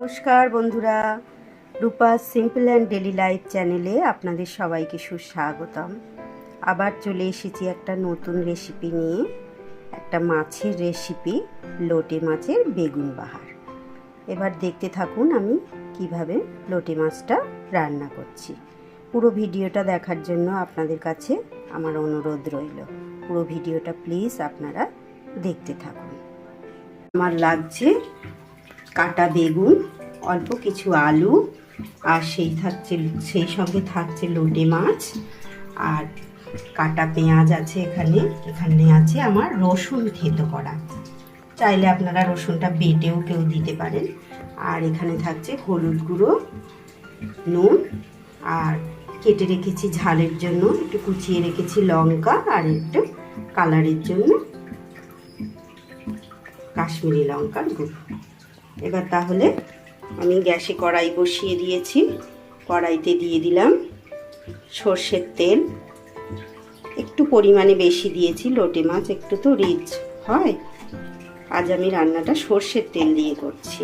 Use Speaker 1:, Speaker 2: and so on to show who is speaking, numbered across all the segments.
Speaker 1: নমস্কার বন্ধুরা, Rupa's simple and daily life চ্যানেলে আপনাদের সবাইকে সুস্বাগতম। আবার চলে এসেছি একটা নতুন রেসিপি নিয়ে, একটা মাছের রেসিপি, লোটে মাছের বেগুন বাহার। এবার দেখতে থাকুন আমি কিভাবে লোটে মাছটা রান্না করছি। পুরো ভিডিওটা দেখার জন্য আপনাদের কাছে আমার অনুরোধ রইল, পুরো ভিডিওটা প্লিজ আপনারা দেখতে থাকুন। আমার লাগছে কাটা বেগুন, অল্প কিছু আলু, আর সেই সঙ্গে থাকছে লোটে মাছ, আর কাটা পেঁয়াজ আছে। এখানে আছে আমার রসুন থেতো করা, চাইলে আপনারা রসুনটা বেটেও কেউ দিতে পারেন। আর এখানে থাকছে হলুদ গুঁড়ো, নুন, আর কেটে রেখেছি ঝালের জন্য একটু কুচিয়ে রেখেছি লঙ্কা, আর একটু কালারের জন্য কাশ্মীরি লঙ্কার গুঁড়ো। এবার তাহলে আমি গ্যাসে কড়াই বসিয়ে দিয়েছি। কড়াইতে দিয়ে দিলাম সর্ষের তেল, একটু পরিমাণে বেশি দিয়েছি, লোটে মাছ একটু তো রিচ হয়। আজ আমি রান্নাটা সর্ষের তেল দিয়ে করছি।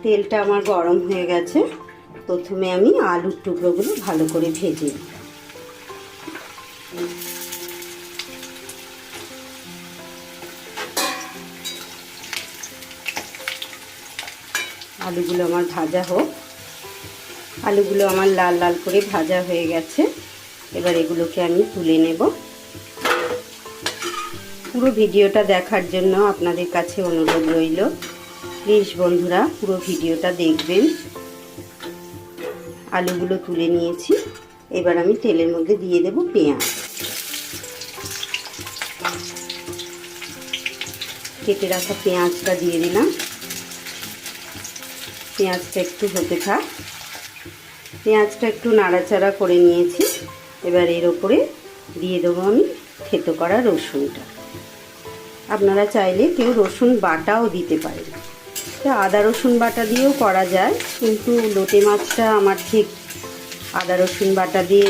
Speaker 1: তেলটা আমার গরম হয়ে গেছে। প্রথমে আমি আলুর টুকরোগুলো ভালো করে ভেজে নিই। আলুগুলো আমার ভাজা হোক। আলুগুলো আমার লাল লাল করে ভাজা হয়ে গেছে। এবার এগুলোকে আমি তুলে নেব। পুরো ভিডিওটা দেখার জন্য আপনাদের কাছে অনুরোধ রইল, প্লিজ বন্ধুরা পুরো ভিডিওটা দেখবেন। আলুগুলো তুলে নিয়েছি। এবার আমি তেলের মধ্যে দিয়ে দেব পেঁয়াজ। কেটে রাখা পেঁয়াজটা দিয়ে দিলাম। পেঁয়াজটা একটু হতে থাক। পেঁয়াজটা একটু নাড়াচাড়া করে নিয়েছি। এবার এর ওপরে দিয়ে দেবো আমি থেতো করা রসুনটা। আপনারা চাইলে কেউ রসুন বাটাও দিতে পারেন, আদা রসুন বাটা দিয়েও করা যায়, কিন্তু লোটে মাছটা আমার ঠিক আদা রসুন বাটা দিয়ে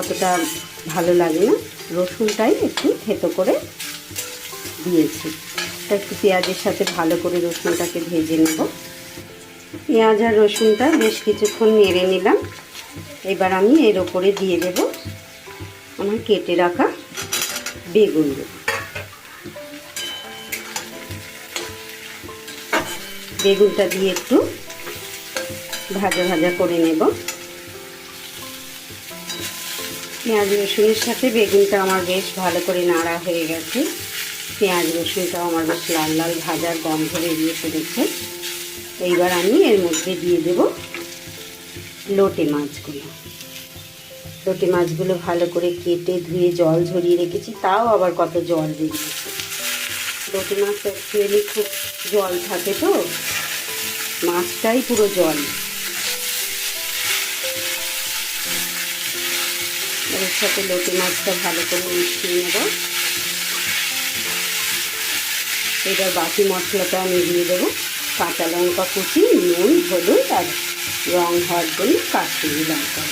Speaker 1: অতটা ভালো লাগে না। রসুনটাই একটু থেতো করে দিয়েছি। একটু পেঁয়াজের সাথে ভালো করে রসুনটাকে ভেজে নেব। পেঁয়াজ আর রসুনটা বেশ কিছুক্ষণ নেড়ে নিলাম। এবার আমি এর ওপরে দিয়ে দেব আমার কেটে রাখা বেগুনগুলো। বেগুনটা দিয়ে একটু ভাজা ভাজা করে নেব। পেঁয়াজ রসুনের সাথে বেগুনটা আমার বেশ ভালো করে নাড়া হয়ে গেছে। পেঁয়াজ রসুনটাও আমার বেশ লাল লাল ভাজার গন্ধ বেরিয়ে পড়েছে। এইবার আমি এর মধ্যে দিয়ে দেব লোটে মাছগুলো। লোটে মাছগুলো ভালো করে কেটে ধুয়ে জল ঝরিয়ে রেখেছি, তাও আবার কত জল বেরিয়েছে। লোটে মাছ অ্যাকচুয়ালি খুব জল থাকে, তো মাছটাই পুরো জল। এর সাথে লোটে মাছটা ভালো করে মিশিয়ে নেব। এবার বাকি মশলাটা আমি দিয়ে দেবো কাঁচা লঙ্কা কুচি, নুন, হলুদ, আর রং হওয়ার জন্য কাশ্মীরি লঙ্কা।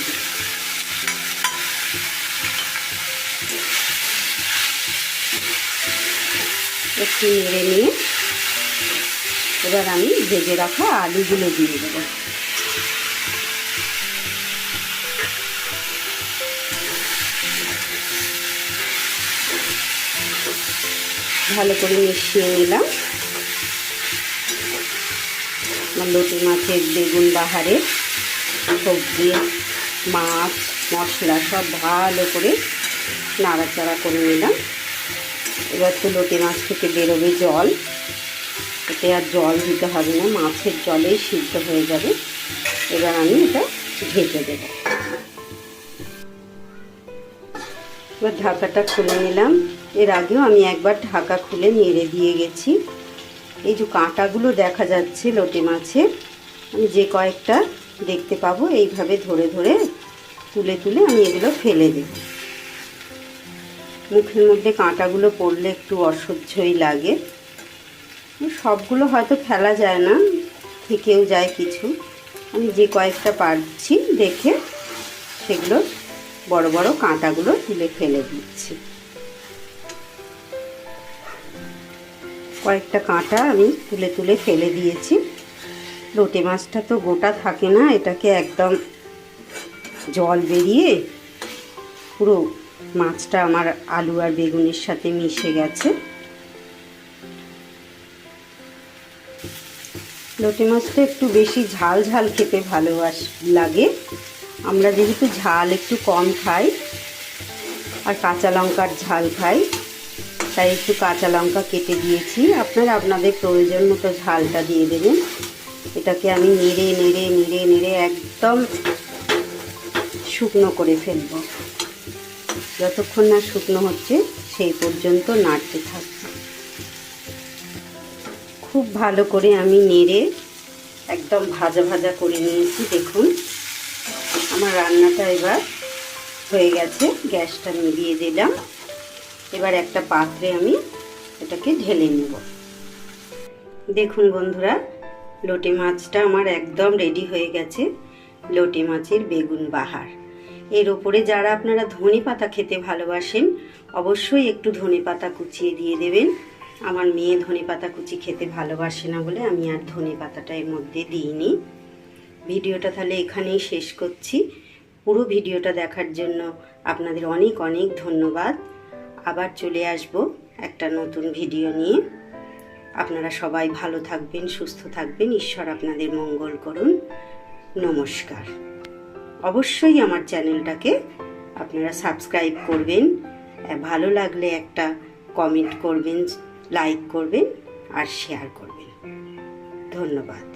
Speaker 1: একটু নেড়ে নিয়ে এবার আমি ভেজে রাখা আলুগুলো দিয়ে দেবো। ভালো করে মিশিয়ে নিলাম। লোটে মাছের বেগুন বাহারে সবজি, মাছ, মশলা সব ভালো করে নাড়াচাড়া করে নিলাম। এবার তো লোটে মাছ থেকে বেরোবে জল, এতে আর জল দিতে হবে না, মাছের জলেই সিদ্ধ হয়ে যাবে। এবার আমি এটা ভেজে দেব। এবার ঢাকাটা খুলে নিলাম। এর আগেও আমি একবার ঢাকা খুলে নেড়ে দিয়ে গেছি। এই যে কাঁটাগুলো দেখা যাচ্ছে লোটে মাছের, আমি যে কয়েকটা দেখতে পাবো এইভাবে ধরে ধরে তুলে তুলে আমি এগুলো ফেলে দেব। মুখের মধ্যে কাঁটাগুলো পড়লে একটু অসহ্যই লাগে। সবগুলো হয়তো ফেলা যায় না, থেকেও যায় কিছু। আমি যে কয়েকটা পারছি দেখে সেগুলো বড় বড় কাঁটাগুলো তুলে ফেলে দিচ্ছি। কয়েকটা কাঁটা আমি তুলে তুলে ফেলে দিয়েছি। লোটে মাছটা তো গোটা থাকে না, এটাকে একদম জল বেরিয়ে পুরো মাছটা আমার আলু আর বেগুনের সাথে মিশে গেছে। লোটে মাছটা একটু বেশি ঝাল ঝাল খেতে লাগে। আমরা যেহেতু ঝাল একটু কম খাই আর কাঁচা লঙ্কার ঝাল খাই, তাই একটু কাঁচা লঙ্কা কেটে দিয়েছি। আপনারা আপনাদের প্রয়োজন মতো ঝালটা দিয়ে দেবেন। এটাকে আমি নেড়ে নেড়ে নেড়ে নেড়ে একদম শুকনো করে ফেলবো। যতক্ষণ না শুকনো হচ্ছে সেই পর্যন্ত নাড়তে থাকবো। খুব ভালো করে আমি নেড়ে একদম ভাজা ভাজা করে নিয়েছি। দেখুন আমার রান্নাটা এবার হয়ে গেছে। গ্যাসটা নিভিয়ে দিলাম। এবার একটা পাত্রে আমি এটাকে ঢেলে নেব। দেখুন বন্ধুরা, লোটে মাছটা আমার একদম রেডি হয়ে গেছে। লোটে মাছের বেগুন বাহার। এর ওপরে যারা আপনারা ধনেপাতা খেতে ভালোবাসেন অবশ্যই একটু ধনেপাতা কুচিয়ে দিয়ে দেবেন। আমার মেয়ে ধনেপাতা কুচি খেতে ভালোবাসে না বলে আমি আর ধনেপাতাটা এর মধ্যে দিইনি। ভিডিওটা তাহলে এখানেই শেষ করছি। পুরো ভিডিওটা দেখার জন্য আপনাদের অনেক অনেক ধন্যবাদ। আবার চলে আসব একটা নতুন ভিডিও নিয়ে। আপনারা সবাই ভালো থাকবেন, সুস্থ থাকবেন। ঈশ্বর আপনাদের মঙ্গল করুন। নমস্কার। অবশ্যই আমার চ্যানেলটাকে আপনারা সাবস্ক্রাইব করবেন। ভালো লাগলে একটা কমেন্ট করবেন, লাইক করবেন আর শেয়ার করবেন। ধন্যবাদ।